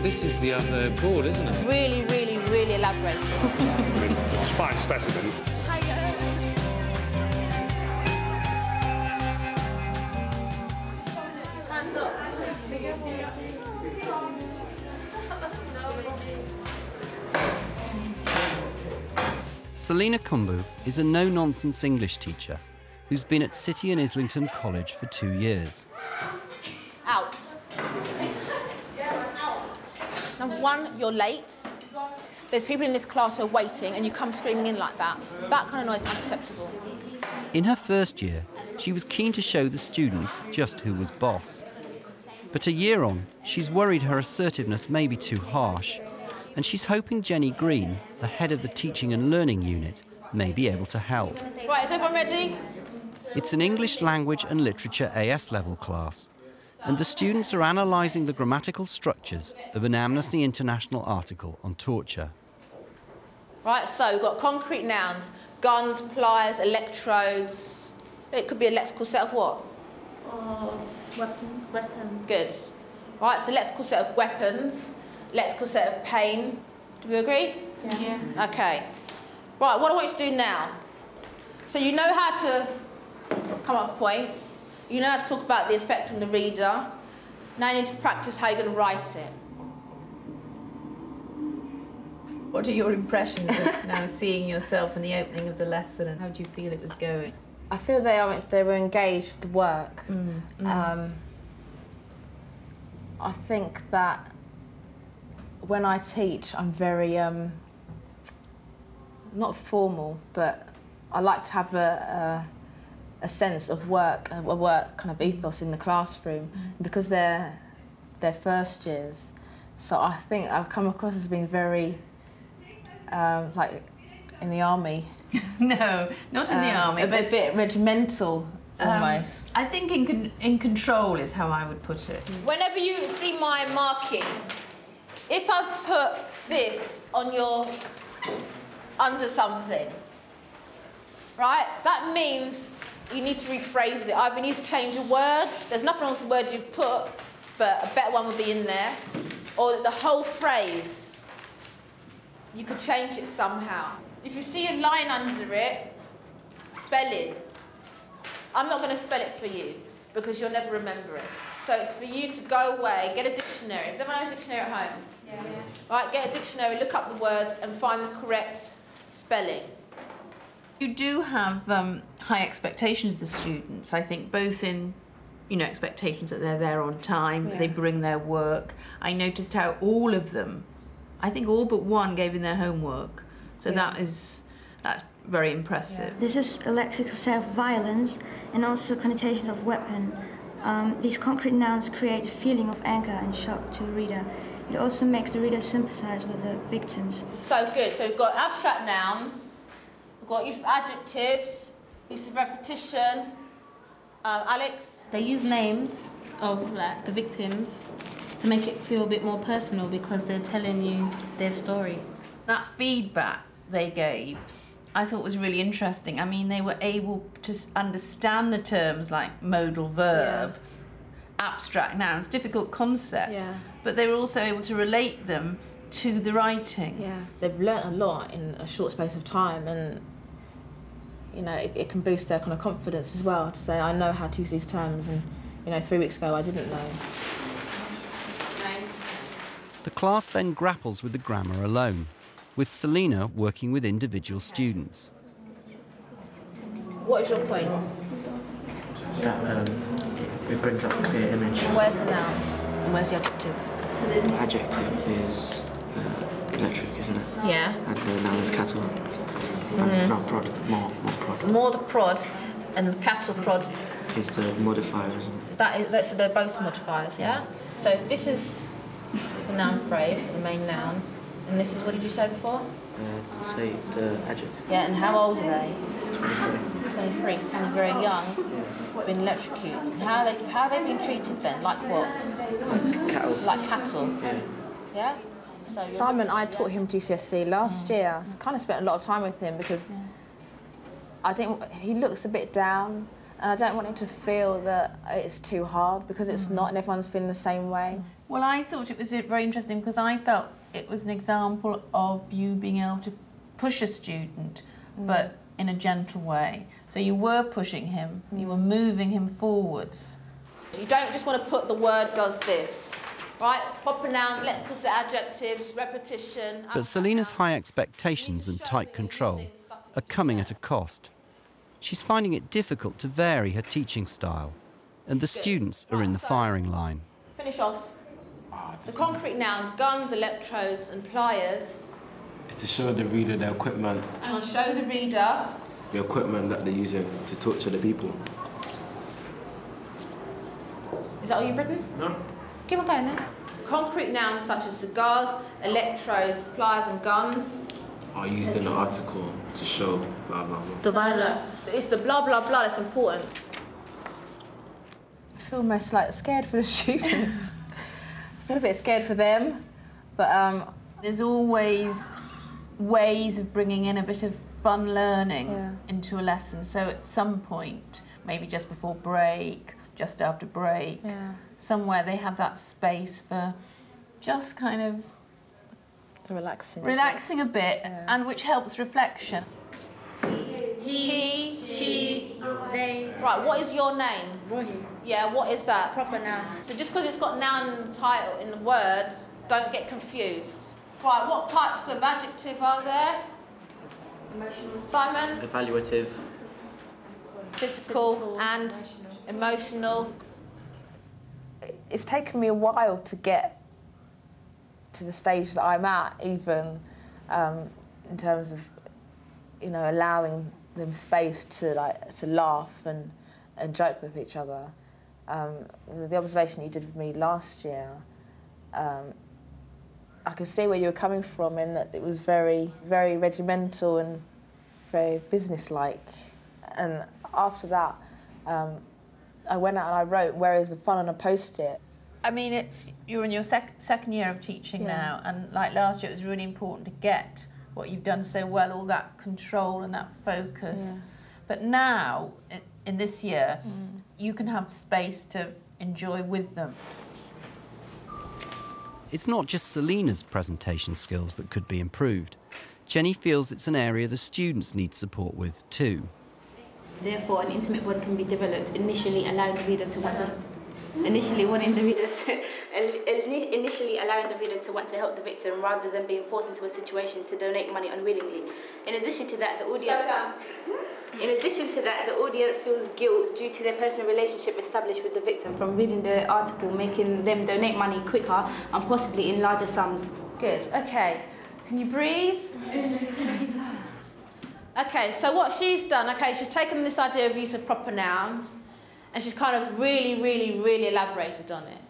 This is the other board, isn't it? Really, really, really elaborate. Spine specimen. Selena Kumbu is a no-nonsense English teacher who's been at City and Islington College for 2 years. Out. Number one, you're late. There's people in this class who are waiting and you come screaming in like that. That kind of noise is unacceptable. In her first year, she was keen to show the students just who was boss. But a year on, she's worried her assertiveness may be too harsh, and she's hoping Jenny Green, the head of the Teaching and Learning Unit, may be able to help. Right, is everyone ready? It's an English Language and Literature AS level class, and the students are analysing the grammatical structures of an Amnesty International article on torture. Right, so we've got concrete nouns, guns, pliers, electrodes. It could be a lexical set of what? Weapons. Good. Right, so lexical set of weapons, lexical set of pain. Do we agree? Yeah. Okay. Right, what I want you to do now. So you know how to come up with points. You know how to talk about the effect on the reader. Now you need to practice how you're going to write it. What are your impressions of now seeing yourself in the opening of the lesson, and how do you feel it was going? I feel they were engaged with the work. I think that when I teach, I'm very not formal, but I like to have a sense of work, a work kind of ethos in the classroom, because they're first years. So I think I've come across as being very like in the army. No, not in the army. A bit regimental, almost. I think in control is how I would put it. Whenever you see my marking, if I've put this on your under something, right, that means you need to rephrase it. Either you need to change a word. There's nothing wrong with the word you've put, but a better one would be in there. Or the whole phrase, you could change it somehow. If you see a line under it, spelling. I'm not going to spell it for you because you'll never remember it. So it's for you to go away, get a dictionary. Does everyone have a dictionary at home? Yeah. Right, get a dictionary, look up the word and find the correct spelling. You do have high expectations of the students, I think, both in, expectations that they're there on time, that they bring their work. I noticed how all of them, I think all but one gave in their homework. So that's very impressive. This is a lexical set of violence and also connotations of weapon. These concrete nouns create a feeling of anger and shock to the reader. It also makes the reader sympathise with the victims. So good. So we've got abstract nouns, we've got use of adjectives, use of repetition. Alex? They use names of the victims to make it feel a bit more personal because they're telling you their story. That feedback they gave, I thought was really interesting. I mean, they were able to understand the terms like modal verb, abstract nouns, difficult concepts, but they were also able to relate them to the writing. Yeah, they've learnt a lot in a short space of time, and it can boost their kind of confidence as well to say, I know how to use these terms, and 3 weeks ago I didn't know. The class then grapples with the grammar alone, with Selena working with individual students. What is your point? That it brings up a clear image. Where's the noun and where's the adjective? The adjective is electric, isn't it? Yeah. And the noun is cattle. And not prod, more prod. More the prod and cattle prod. Is the modifier, isn't it? So they're both modifiers, yeah? So this is the noun phrase, the main noun. And this is, what did you say before? To say the adjective. Yeah, and how old are they? 23. 23, so someone very young, been electrocuted. How are they being treated then? Like what? Like cattle. Like cattle? Yeah. Yeah? So Simon, I taught him GCSE last year. I kind of spent a lot of time with him because he looks a bit down, And I don't want him to feel that it's too hard, because it's not, and everyone's feeling the same way. Well, I thought it was very interesting because I felt it was an example of you being able to push a student, but in a gentle way. So you were pushing him, you were moving him forwards. You don't just want to put the word does this, right? Proper nouns, let's put the adjectives, repetition. But Selena's high expectations and tight control are coming at a cost. She's finding it difficult to vary her teaching style, and the students are in the firing line. Finish off. The concrete nouns, guns, electrodes and pliers. It's to show the reader the equipment. And I'll show the reader The equipment that they're using to torture the people. Is that all you've written? No. Keep on going then. Concrete nouns such as cigars, electrodes, pliers and guns. Are used in the article to show blah blah blah. The violence. It's the blah blah blah that's important. I feel almost like scared for the students. I feel a bit scared for them, but There's always ways of bringing in a bit of fun learning into a lesson. So at some point, maybe just before break, just after break, somewhere they have that space for just kind of relaxing a bit, and which helps reflection. He, she, they. Right, what is your name? Rohi. Yeah, what is that? Proper noun. So just because it's got noun in the title in the words, don't get confused. Right, what types of adjective are there? Emotional. Simon? Evaluative. Physical and emotional. It's taken me a while to get to the stage that I'm at, even in terms of, you know, allowing them space to laugh and joke with each other. The observation you did with me last year, I could see where you were coming from, in that it was very, very regimental and very businesslike. And after that, I went out and I wrote, "Where is the fun?" on a post-it. I mean, you're in your second year of teaching now, and like last year, it was really important to get what you've done so well, all that control and that focus. But now, in this year, you can have space to enjoy with them. It's not just Selena's presentation skills that could be improved. Jenny feels it's an area the students need support with too. Therefore, an intimate bond can be developed, initially allowing the reader to want to initially allowing the want to help the victim rather than being forced into a situation to donate money unwillingly. In addition to that, the audience feels guilt due to their personal relationship established with the victim from reading the article, making them donate money quicker and possibly in larger sums. Good. Okay. Can you breathe? Okay, so what she's done, she's taken this idea of use of proper nouns and she's kind of really, really, really elaborated on it.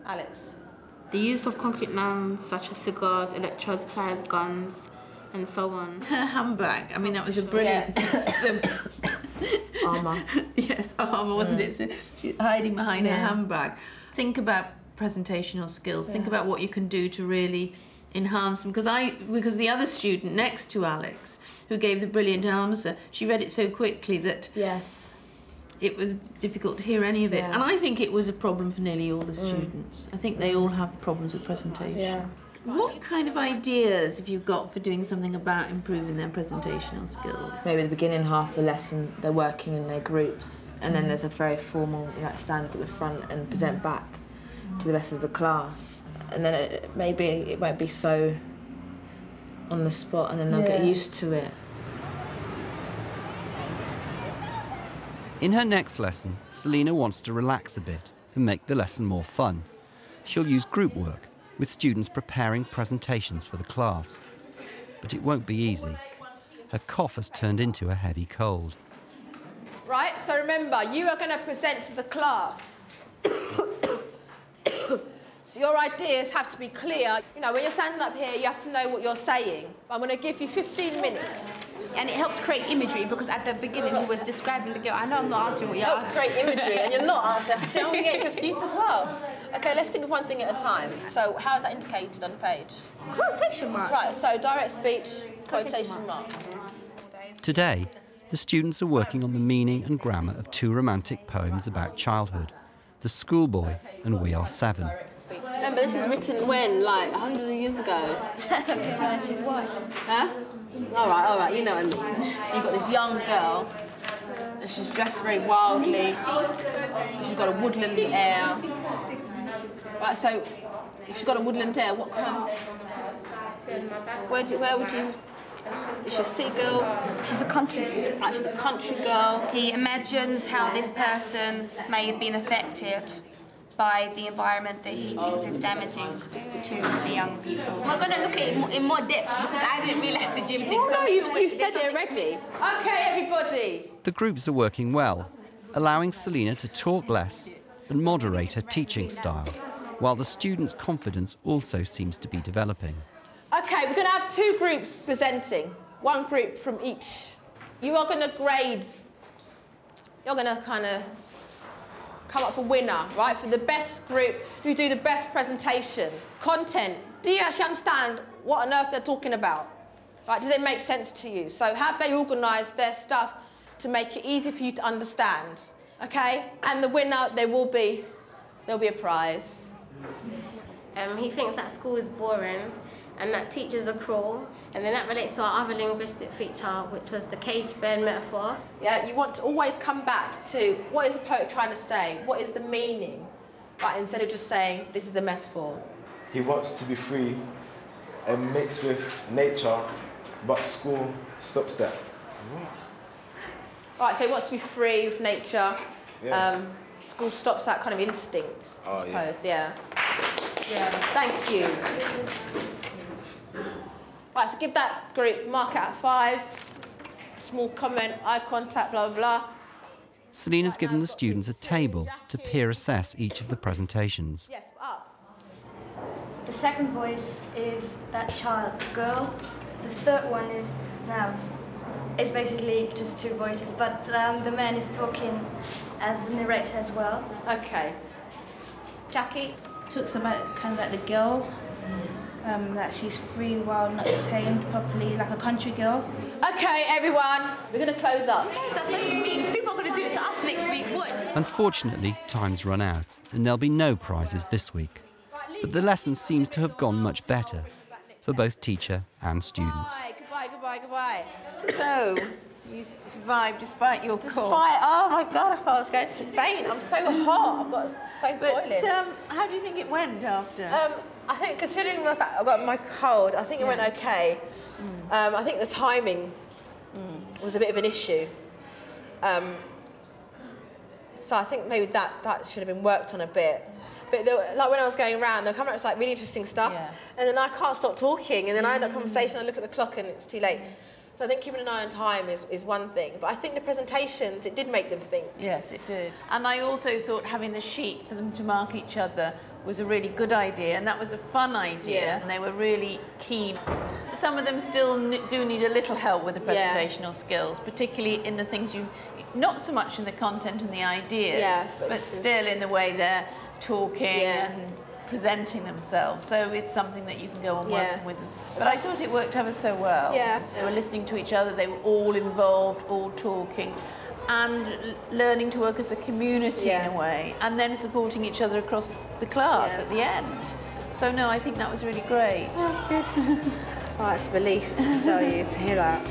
Alex? The use of concrete nouns such as cigars, electrodes, pliers, guns, and so on. Her handbag, I mean, that was a brilliant... Armour. Yes, armour, wasn't it? So she's hiding behind her handbag. Think about presentational skills. Think about what you can do to really enhance them. Because the other student next to Alex, who gave the brilliant answer, she read it so quickly that it was difficult to hear any of it. And I think it was a problem for nearly all the students. I think they all have problems with presentation. What kind of ideas have you got for doing something about improving their presentational skills? Maybe the beginning half of the lesson, they're working in their groups, and then there's a very formal, stand up at the front and present back to the rest of the class. And then maybe it won't be so on the spot, and then they'll get used to it. In her next lesson, Selena wants to relax a bit and make the lesson more fun. She'll use group work, with students preparing presentations for the class. But it won't be easy. Her cough has turned into a heavy cold. Right, so remember, you are going to present to the class. So your ideas have to be clear. When you're standing up here, you have to know what you're saying. I'm going to give you 15 minutes. And it helps create imagery, because at the beginning he was describing the girl. I know I'm not answering what you're asking. It helps create imagery, and you're not answering. See, I'm getting confused as well. Okay, let's think of one thing at a time. So how is that indicated on the page? Quotation marks. Right, so direct speech, quotation marks. Today, The students are working on the meaning and grammar of two romantic poems about childhood, The Schoolboy and We Are Seven. Remember, this is written when? Like, hundreds of years ago? She's white. Huh? All right, you know what I mean. You've got this young girl, and she's dressed very wildly. She's got a woodland air. Right, so if she's got a woodland air, what kind of... Where would you... Is she a city girl? She's a country. Right, she's a country girl. He imagines how this person may have been affected by the environment that he thinks is damaging to the young people. We're going to look at it in more depth because I didn't realise the gym thing. Oh, no, you've said it already. Okay, everybody. The groups are working well, allowing Selena to talk less and moderate her teaching style, while the students' confidence also seems to be developing. Okay, we're going to have two groups presenting, one group from each. You are going to grade, you're going to kind of come up with a winner, right? For the best group who do the best presentation. Content, do you actually understand what on earth they're talking about? Right, does it make sense to you? So have they organised their stuff to make it easy for you to understand, okay? And the winner, there'll be a prize. He thinks that school is boring and that teachers are cruel, and then that relates to our other linguistic feature, which was the cage bird metaphor. Yeah, you want to always come back to what is the poet trying to say? What is the meaning? Right, instead of just saying, this is a metaphor. He wants to be free and mix with nature, but school stops that. Right, so he wants to be free with nature. Yeah. School stops that kind of instinct, I suppose, yeah. Yeah. Thank you. Right, so give that group mark out of 5. Small comment, eye contact, blah, blah, blah. Selena's given the students a table to peer assess each of the presentations. Yes, up. The second voice is that child, girl. The third one is now. It's basically just two voices, but the man is talking as the narrator as well. Okay. Jackie? Talks about kind of like the girl, that she's free, wild, not tamed properly, like a country girl. Okay, everyone, we're going to close up. That's what you mean. People are going to do it to us next week. What? Unfortunately, time's run out, and there'll be no prizes this week. But the lesson seems to have gone much better for both teacher and students. Goodbye. So, you survived despite your cough. Oh my God, I thought I was going to faint. I'm so hot. I've got so boiling. But how do you think it went after? I think, considering the fact I've got my cold, I think it went okay. I think the timing was a bit of an issue. So I think maybe that should have been worked on a bit. But like when I was going around, they'll come up with like really interesting stuff, and then I can't stop talking, and then I end that conversation, I look at the clock and it's too late. So I think keeping an eye on time is one thing, but I think the presentations, it did make them think. Yes, it did. And I also thought having the sheet for them to mark each other was a really good idea, and that was a fun idea, and they were really keen. Some of them still do need a little help with the presentational skills, particularly in the things not so much in the content and the ideas, but still in the way they're talking and presenting themselves. So it's something that you can go on working with them. But I thought it worked ever so well. Yeah. They were listening to each other, they were all involved, all talking, and learning to work as a community in a way, and then supporting each other across the class at the end. So no, I think that was really great. Oh, good. Oh, it's a relief, I tell you, to hear that.